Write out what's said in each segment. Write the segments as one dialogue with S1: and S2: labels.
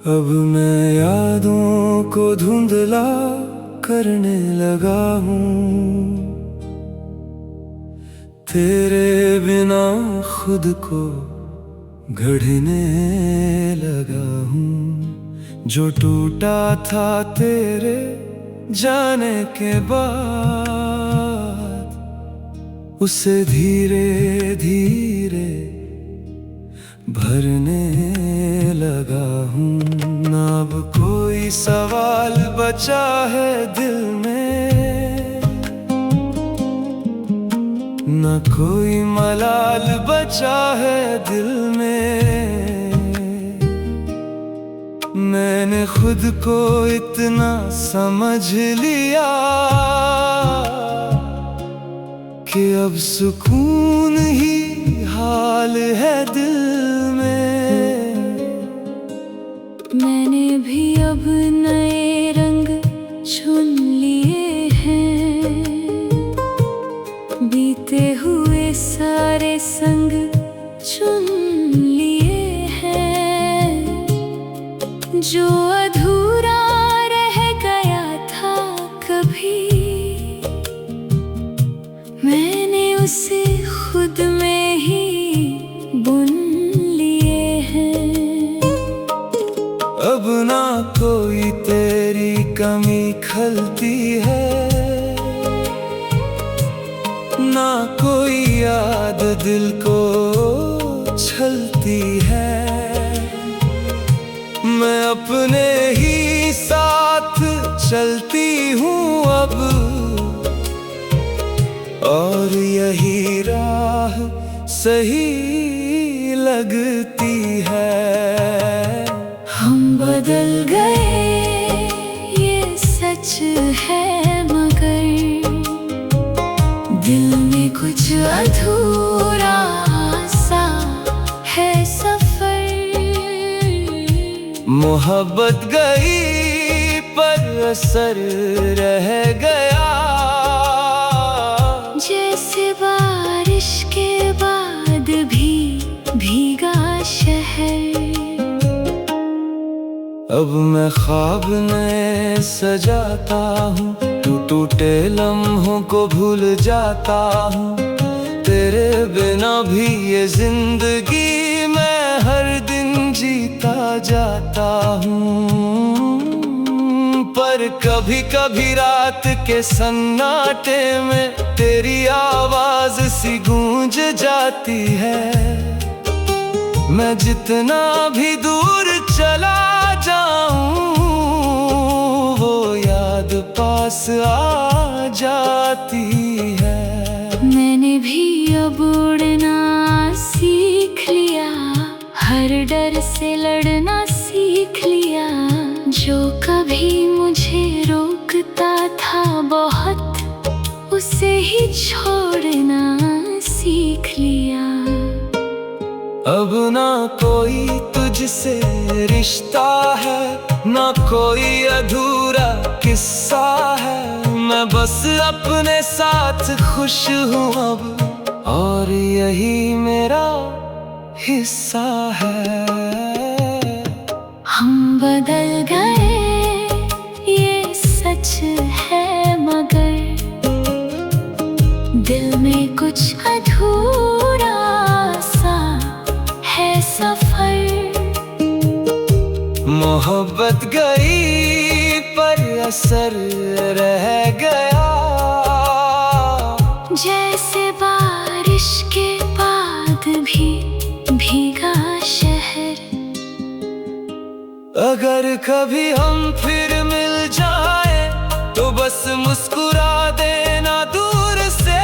S1: अब मैं यादों को धुंधला करने लगा हूँ, तेरे बिना खुद को गढ़ने लगा हूँ। जो टूटा था तेरे जाने के बाद, उसे धीरे धीरे भरने लगा हूँ। ना अब कोई सवाल बचा है दिल में, ना कोई मलाल बचा है दिल में। मैंने खुद को इतना समझ लिया कि अब सुकून ही हाल है दिल में।
S2: मैंने भी अब नए रंग चुन लिए हैं, बीते हुए सारे संग चुन लिए हैं। जो अधूरा रह गया था कभी, मैंने उसे खुद में ही बुन लिए हैं।
S1: अब ना कोई तेरी कमी खलती है, ना कोई याद दिल को छलती है। मैं अपने ही साथ चलती हूँ अब, और यही राह सही लगती है।
S2: हम बदल गए ये सच है, मगर दिल में कुछ अधूरा सा है सफर।
S1: मोहब्बत गई पर असर रह गया,
S2: जैसे बारिश के बाद भी भीगा शहर।
S1: अब मैं ख्वाब नए सजाता हूँ, टूटे लम्हों को भूल जाता हूँ। तेरे बिना भी ये जिंदगी मैं हर दिन जीता जाता हूँ। पर कभी कभी रात के सन्नाटे में तेरी आवाज सी गूंज जाती है। मैं जितना भी दूर चला जाऊं, वो याद पास आ जाती है।
S2: मैंने भी अब उड़ना सीख लिया, हर डर से लड़ना सीख लिया। जो कभी मुझे रोकता था बहुत, उसे ही छोड़ना सीख लिया।
S1: अब ना कोई तुझसे रिश्ता है, ना कोई अधूरा किस्सा है। मैं बस अपने साथ खुश हूँ अब, और यही मेरा हिस्सा है।
S2: हम बदल गए ये सच है, मगर दिल में कुछ अधूरा सा है सफर।
S1: मोहब्बत गई पर असर रह गया,
S2: जैसे बारिश के बाद भी भीगा शहर।
S1: अगर कभी हम फिर मिल जाए तो बस मुस्कुरा देना दूर से।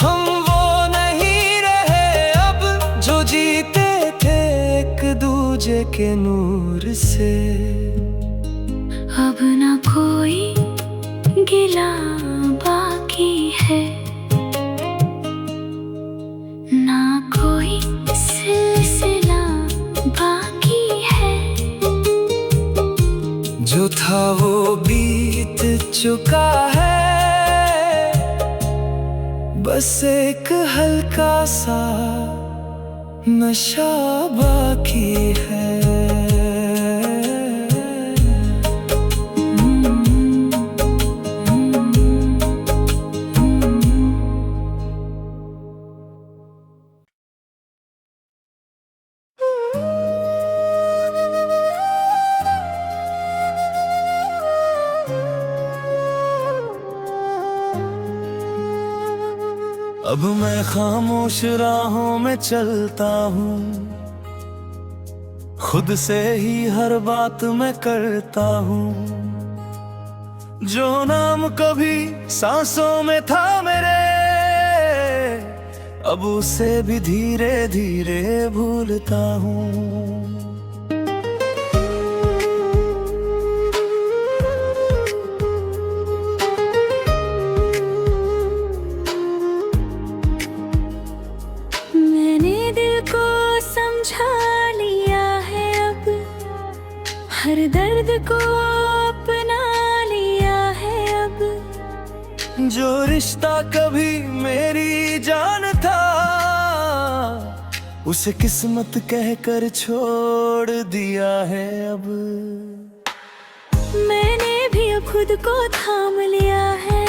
S1: हम वो नहीं रहे अब जो जीते थे एक दूजे के नूर से।
S2: अब ना कोई गिला बाकी है, ना कोई सिलसिला बाकी है।
S1: जो था वो बीत चुका है, बस एक हल्का सा नशा बाकी है। अब मैं खामोश राहों में चलता हूँ, खुद से ही हर बात मैं करता हूँ। जो नाम कभी सांसों में था मेरे, अब उसे भी धीरे धीरे भूलता हूँ।
S2: मैंने दिल को समझा लिया है, अब हर दर्द को अपना लिया है। अब
S1: जो रिश्ता कभी मेरी जान था, उसे किस्मत कहकर छोड़ दिया है। अब
S2: मैंने भी अब खुद को थाम लिया है,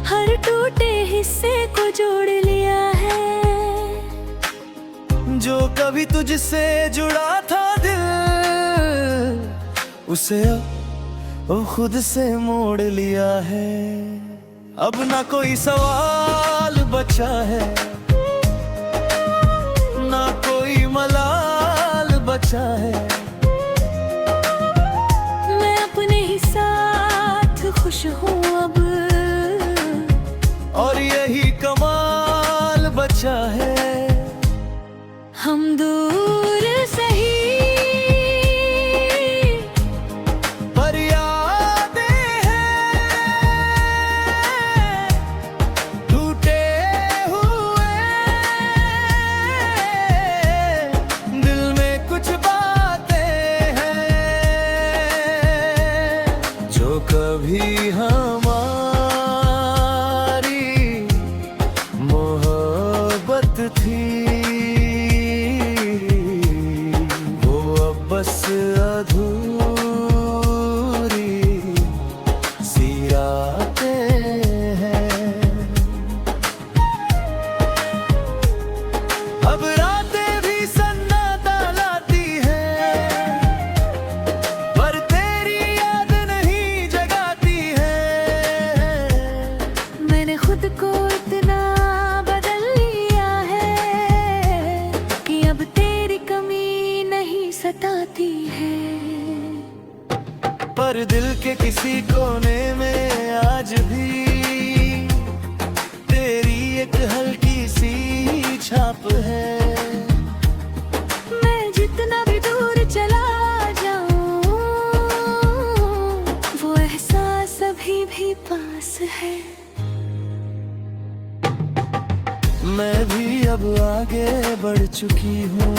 S2: हर टूटे हिस्से को जोड़ लिया है।
S1: जो कभी तुझसे जुड़ा था दिल, उसे अब खुद से मोड़ लिया है। अब ना कोई सवाल बचा है, ना कोई मलाल बचा है।
S2: मैं अपने ही साथ खुश हूँ अब,
S1: और यही कमाल बचा है।
S2: हम दूर सही
S1: पर यादें हैं टूटे हुए, दिल में कुछ बातें हैं जो कभी हमारी मोहब्बत थी, बस अधूरी सी रातें हैं। अब रातें भी सन्नाटा लाती हैं, पर तेरी याद नहीं जगाती है।
S2: मैंने खुद को इतना बदल लिया है कि अब तेरी कमी नहीं सताती है।
S1: पर दिल के किसी कोने में आज भी तेरी एक हल्की सी छाप है।
S2: मैं जितना भी दूर चला जाऊं, वो एहसास अभी भी पास है।
S1: मैं भी अब आगे बढ़ चुकी हूँ,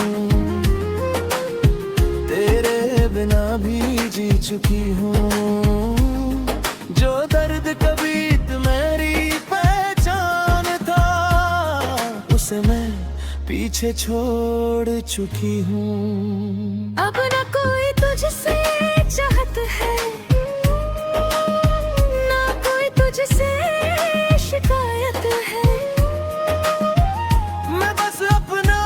S1: तेरे बिना भी जी चुकी हूँ। जो दर्द कभी तुम्हारी पहचान था, उसे मैं पीछे छोड़ चुकी हूँ।
S2: अब न कोई तुझसे चाहत है, ना कोई तुझसे शिकायत है।
S1: मैं बस अपना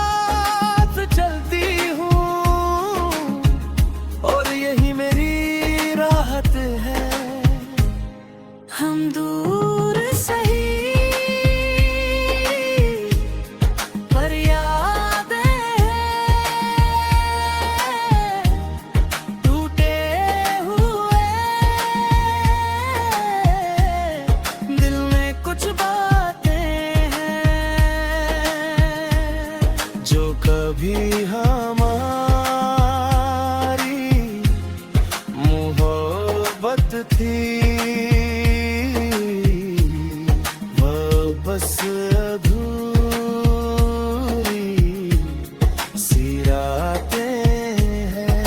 S1: से चलती हूँ, और यही मेरी राहत है।
S2: हम दूर सही पर यादें हैं टूटे हुए, दिल में कुछ बातें हैं जो कभी हमारी मोहब्बत थी, वह बस अधूरी सी रातें हैं।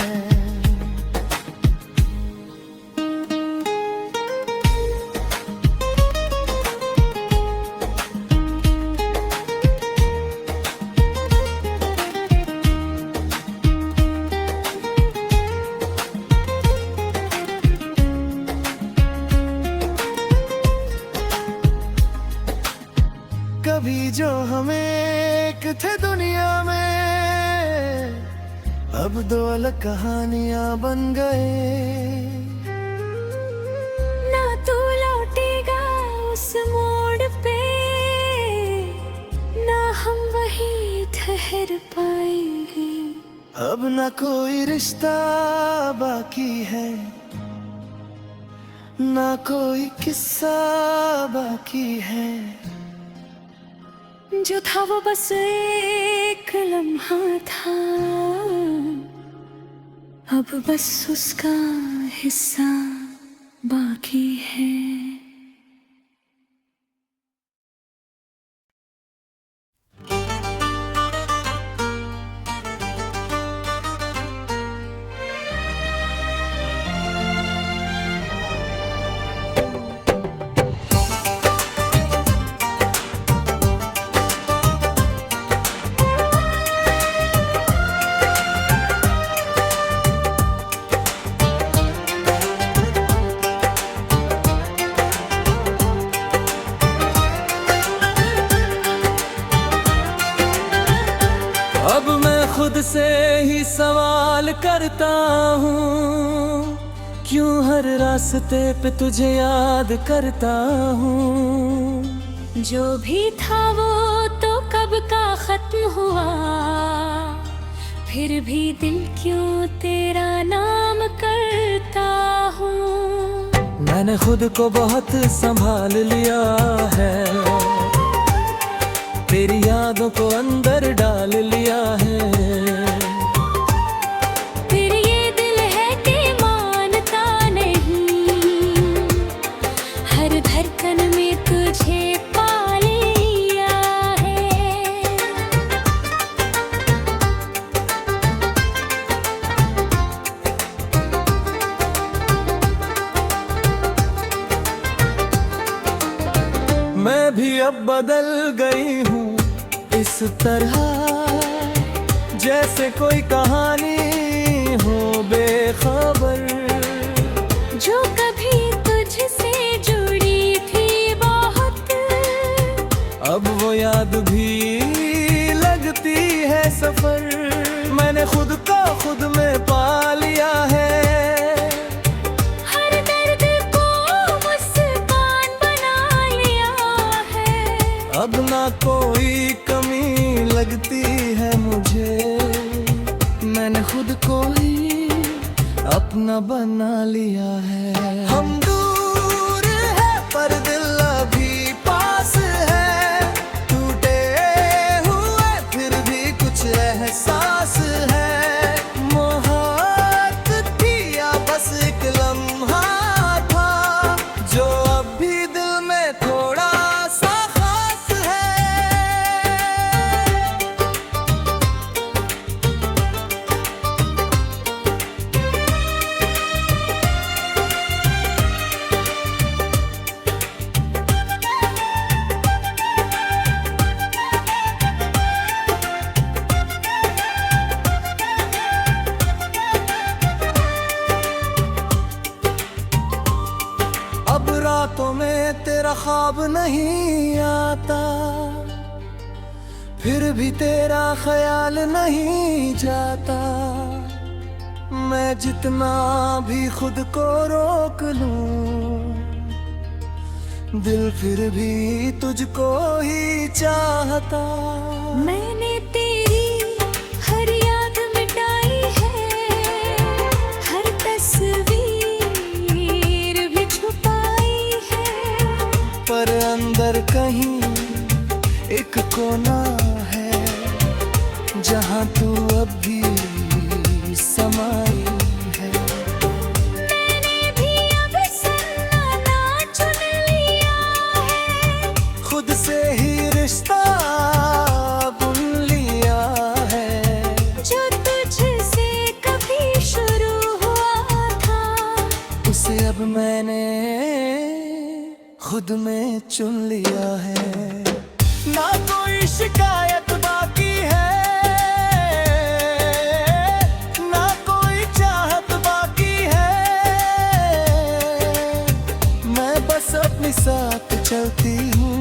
S2: कभी जो हमें एक थे दुनिया में, अब दो अलग कहानियां बन गए। ना तू लौटेगा उस मोड़ पे, कहीं ठहर पाएंगे।
S1: अब ना कोई रिश्ता बाकी है, ना कोई किस्सा बाकी है।
S2: जो था वो बस एक लम्हा था, अब बस उसका हिस्सा बाकी है।
S1: अब मैं खुद से ही सवाल करता हूँ, क्यों हर रास्ते पे तुझे याद करता हूँ।
S2: जो भी था वो तो कब का खत्म हुआ, फिर भी दिल क्यों तेरा नाम करता हूँ।
S1: मैंने खुद को बहुत संभाल लिया है, तेरी यादों को अंदर डाल लिया है।
S2: फिर ये दिल है कि मानता नहीं, हर धड़कन में तुझे पा लिया है।
S1: मैं भी अब बदल गई हूँ इस तरह, जैसे कोई कहानी हो बेखबर।
S2: जो कभी तुझसे जुड़ी थी बहुत,
S1: अब वो याद भी लगती है सफर। मैंने खुद को खुद में पा लिया है,
S2: हर दर्द को मुस्कान बना लिया है।
S1: अब ना कोई कमी लगती है मुझे, मैंने खुद को ही अपना बना लिया है। हम दूर है पर दिल अभी पास है, टूटे हुए फिर भी कुछ एहसास है। मोहब्बत थी या बस एक लम्हा था, जो अब भी दिल में थोड़ा सा खास है। अब रातों में तेरा ख्वाब नहीं आता, फिर भी तेरा ख्याल नहीं जाता। मैं जितना भी खुद को रोक लूं, दिल फिर भी तुझको ही चाहता।
S2: मैंने तेरी हर याद मिटाई है, हर तस्वीर भी छुपाई है।
S1: पर अंदर कहीं एक कोना है, जहां तू अब भी समाई है।
S2: मैंने भी अब सन्नाटा चुन लिया है,
S1: खुद से ही रिश्ता बुन लिया है।
S2: जो तुझसे कभी शुरू हुआ था,
S1: उसे अब मैंने खुद में चुन लिया है। ना कोई शिकायत बाकी है, ना कोई चाहत बाकी है। मैं बस अपने साथ चलती हूँ,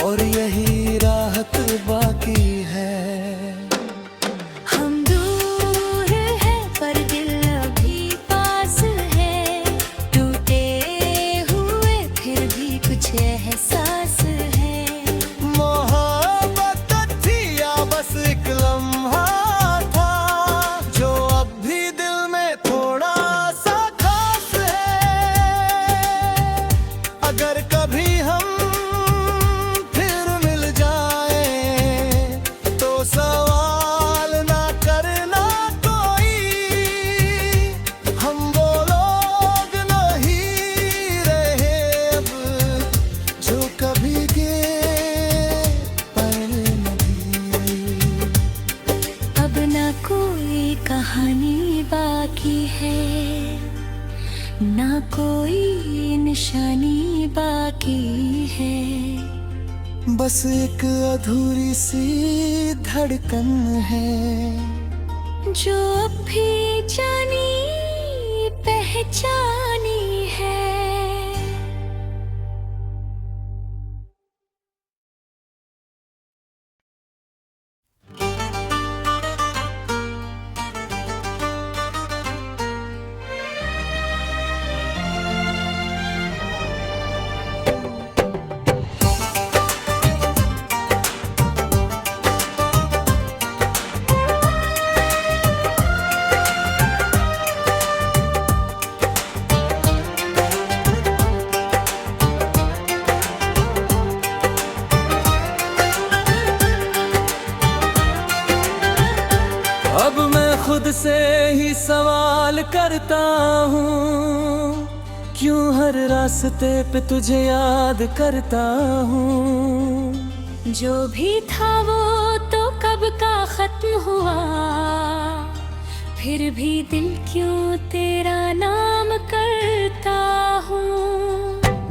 S1: और यही राहत बाकी है।
S2: हम दूर हैं पर दिल अभी पास है, टूटे हुए फिर भी कुछ एहसास है। कहानी बाकी है, ना कोई निशानी बाकी है।
S1: बस एक अधूरी सी धड़कन है,
S2: जो अब भी जानी पहचानी है।
S1: अब मैं खुद से ही सवाल करता हूँ, क्यों हर रास्ते पे तुझे याद करता हूँ।
S2: जो भी था वो तो कब का खत्म हुआ, फिर भी दिल क्यों तेरा नाम करता हूँ।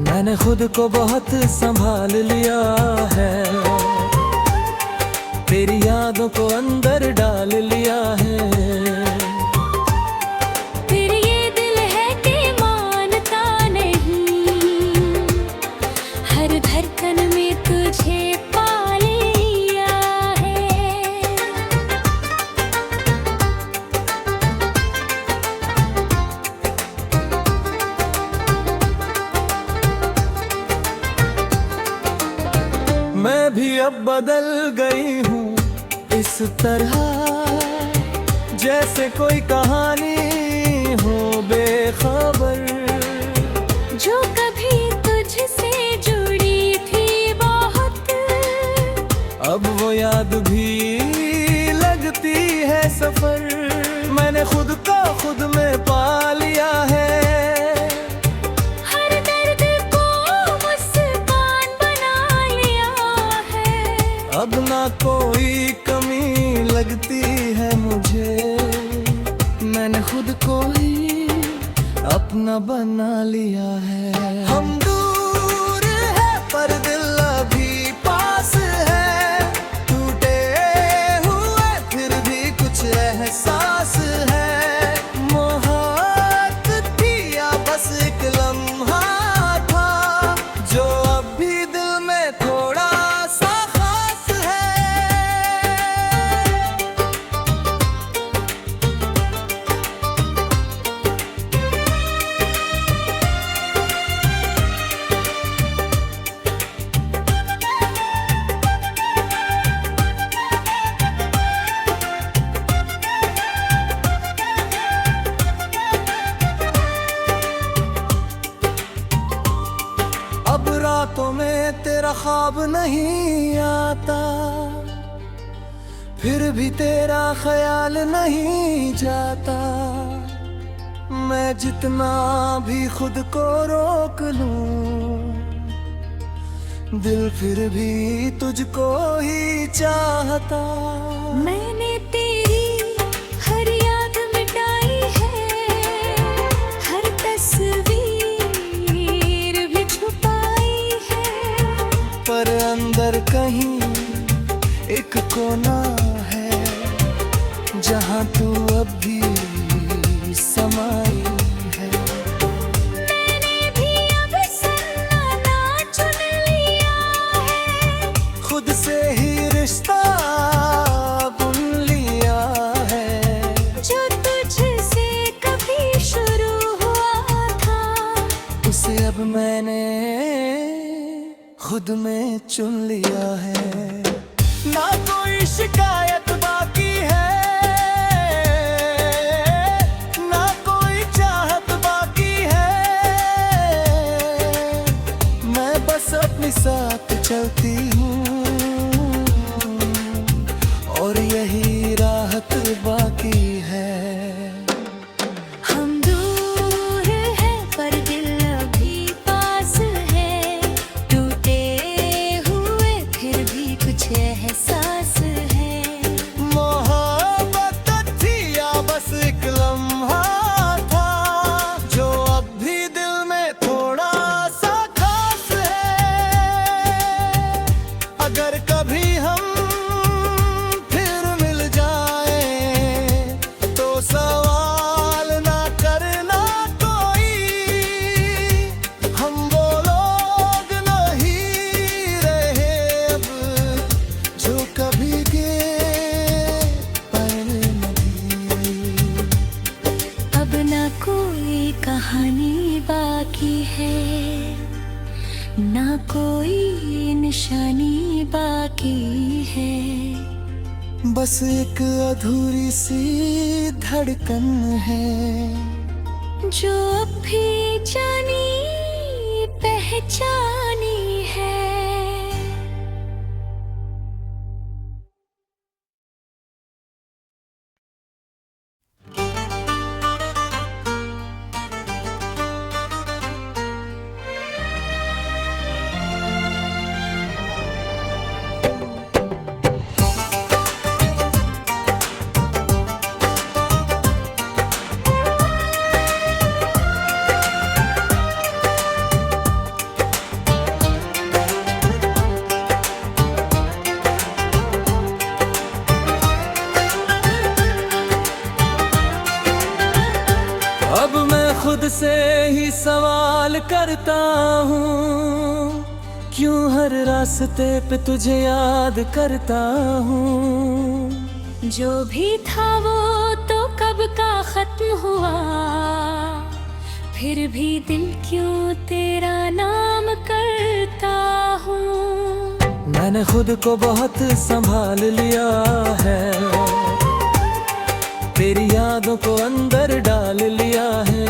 S1: मैंने खुद को बहुत संभाल लिया है, तेरी यादों को अंदर डाल लिया है।
S2: फिर ये दिल है कि मानता नहीं, हर धड़कन में तुझे पा लिया है।
S1: मैं भी अब बदल गई हूँ इस तरह, जैसे कोई कहानी हो बेखबर,
S2: जो कभी तुझसे जुड़ी थी बहुत,
S1: अब वो याद भी लगती है सफर। मैंने खुद को खुद में पा लिया है,
S2: हर दर्द को मुस्कान बना लिया है।
S1: अब ना कोई कमी लगती है मुझे, मैंने खुद को ही अपना बना लिया है। हम दूर है पर दिल अभी पास है, टूटे हुए फिर भी कुछ एहसास है। मोहब्बत थी या बस एक लम्हा था, जो अब भी दिल में थोड़ा सा खास है। अब रातों में तेरा ख्वाब नहीं आता, फिर भी तेरा ख्याल नहीं जाता। मैं जितना भी खुद को रोक लूं, दिल फिर भी तुझको ही चाहता।
S2: मैंने तेरी हर याद मिटाई है, हर तस्वीर भी छुपाई है।
S1: पर अंदर कहीं एक कोना है, जहाँ तू अब भी समाई है।
S2: मैंने भी अब सन्नाटा चुन लिया है,
S1: खुद से ही रिश्ता बुन लिया है।
S2: जो तुझसे कभी शुरू हुआ था,
S1: उसे अब मैंने खुद में चुन लिया है। ना कोई शिकायत बाकी है, ना कोई चाहत बाकी है। मैं बस अपने साथ चलती हूँ, और यही राहत बाकी है।
S2: हम दूर हैं पर दिल अभी पास है, टूटे हुए फिर भी कुछ
S1: बस एक अधूरी सी धड़कन है
S2: जो अब भी जानी पहचानी है।
S1: अब मैं खुद से ही सवाल करता हूँ, क्यों हर रास्ते पे तुझे याद करता हूँ।
S2: जो भी था वो तो कब का खत्म हुआ, फिर भी दिल क्यों तेरा नाम करता हूँ।
S1: मैंने खुद को बहुत संभाल लिया है, तेरी यादों को अंदर डाल लिया है।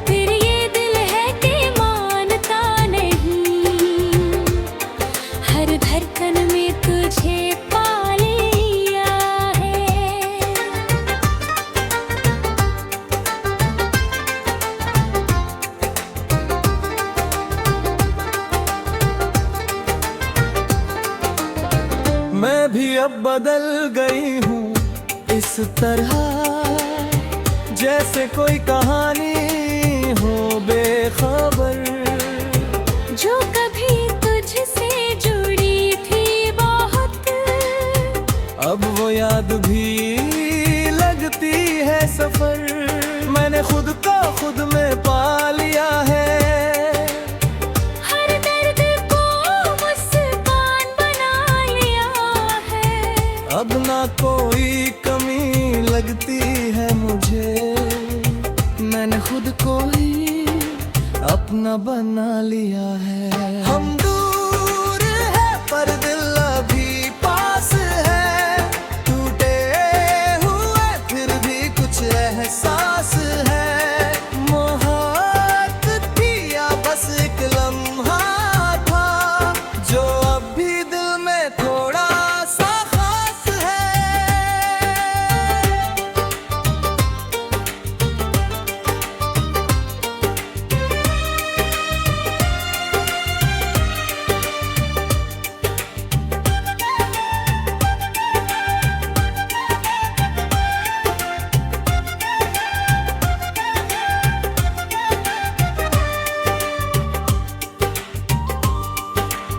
S2: फिर ये दिल है कि मानता नहीं, हर धड़कन में तुझे पा लिया है।
S1: मैं भी अब बदल गई हूँ इस तरह, जैसे कोई कहानी हो बेखबर।
S2: जो कभी तुझसे जुड़ी थी बहुत,
S1: अब वो याद भी लगती है सफर। मैंने खुद को खुद में पा लिया है,
S2: हर दर्द को मुस्कान बना लिया है।
S1: अब ना कोई कमी लगती है मुझे, मैंने खुद को ही अपना बना लिया है। हम दूर है पर दिल अभी पास है, टूटे हुए फिर भी कुछ एहसास है। मोहब्बत थी या बस एक लम्हा था, जो अब भी दिल में थोड़ा सा खास है।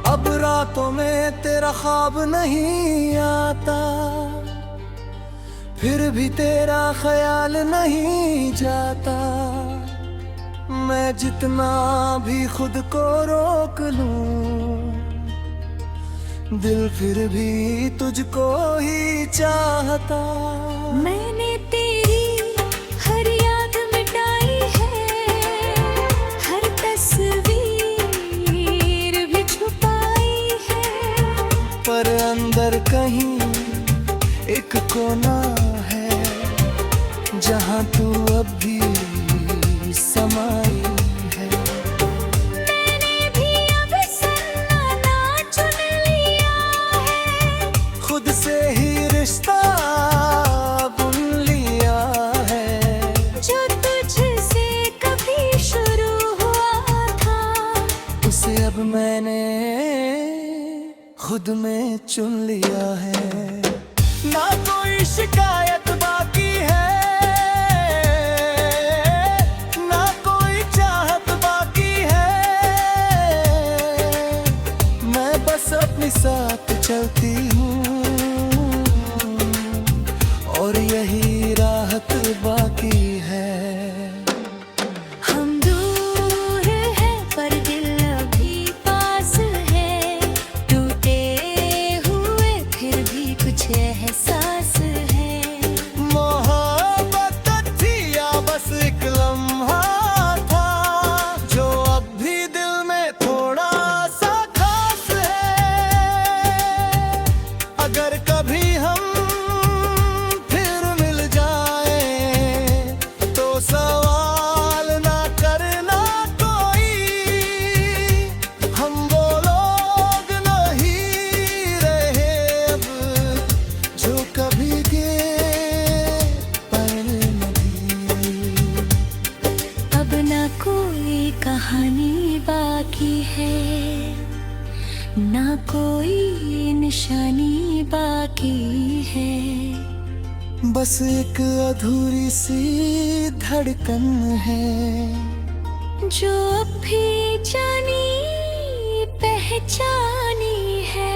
S1: अब रातों में तेरा ख्वाब नहीं आता, फिर भी तेरा ख्याल नहीं जाता। मैं जितना भी खुद को रोक लूं, दिल फिर भी तुझको ही चाहता।
S2: मैंने तेरी हर याद मिटाई है, हर तस्वीर भी छुपाई है।
S1: पर अंदर कहीं एक कोना है, जहाँ तू अब भी समाई है।
S2: मैंने भी अब सन्नाटा चुन लिया है,
S1: खुद से ही रिश्ता बुन लिया है।
S2: जो तुझसे कभी शुरू हुआ था,
S1: उसे अब मैंने खुद में चुन लिया है। ना कोई शिकायत बाकी है, ना कोई चाहत बाकी है। मैं बस अपने साथ चलती हूँ, और यही राहत बाकी है।
S2: हम दूर हैं पर दिल अभी पास है, टूटे हुए फिर भी कुछ एहसास है। बाकी है।
S1: बस एक अधूरी सी धड़कन है
S2: जो अब भी जानी पहचानी है।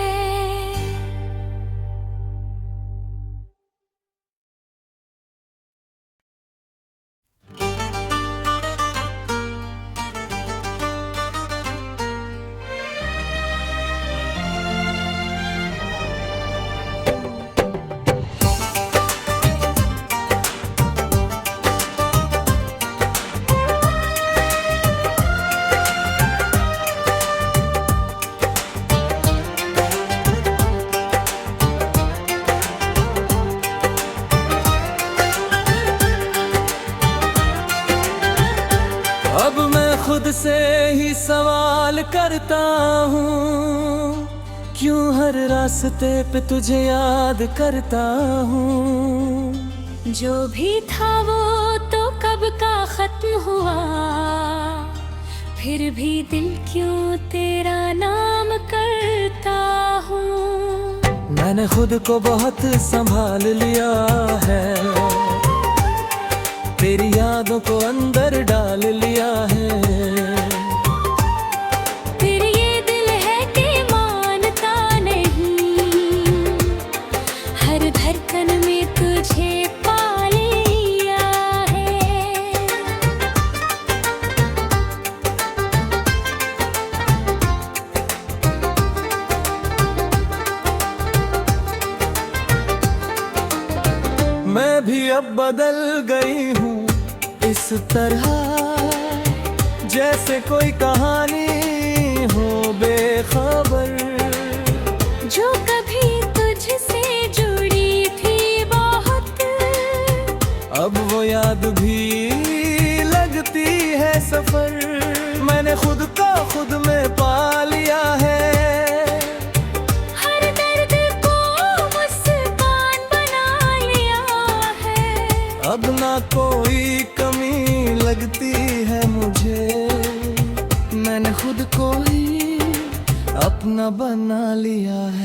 S1: अब मैं खुद से ही सवाल करता हूँ, क्यों हर रास्ते पे तुझे याद करता हूँ।
S2: जो भी था वो तो कब का खत्म हुआ, फिर भी दिल क्यों तेरा नाम करता हूँ।
S1: मैंने खुद को बहुत संभाल लिया है, तेरी यादों को अंदर डाल लिया है।
S2: फिर ये दिल है कि मानता नहीं, हर धड़कन में तुझे पा लिया है।
S1: मैं भी अब बदल गई हूँ इस तरह, जैसे कोई कहानी हो बेखबर।
S2: जो कभी तुझसे जुड़ी थी बहुत,
S1: अब वो याद भी लगती है सफर। मैंने खुद को खुद में पा लिया है,
S2: हर दर्द को मुस्कान बना लिया है।
S1: अब ना कोई कमी लगती है मुझे। मैंने खुद को ही अपना बना लिया है।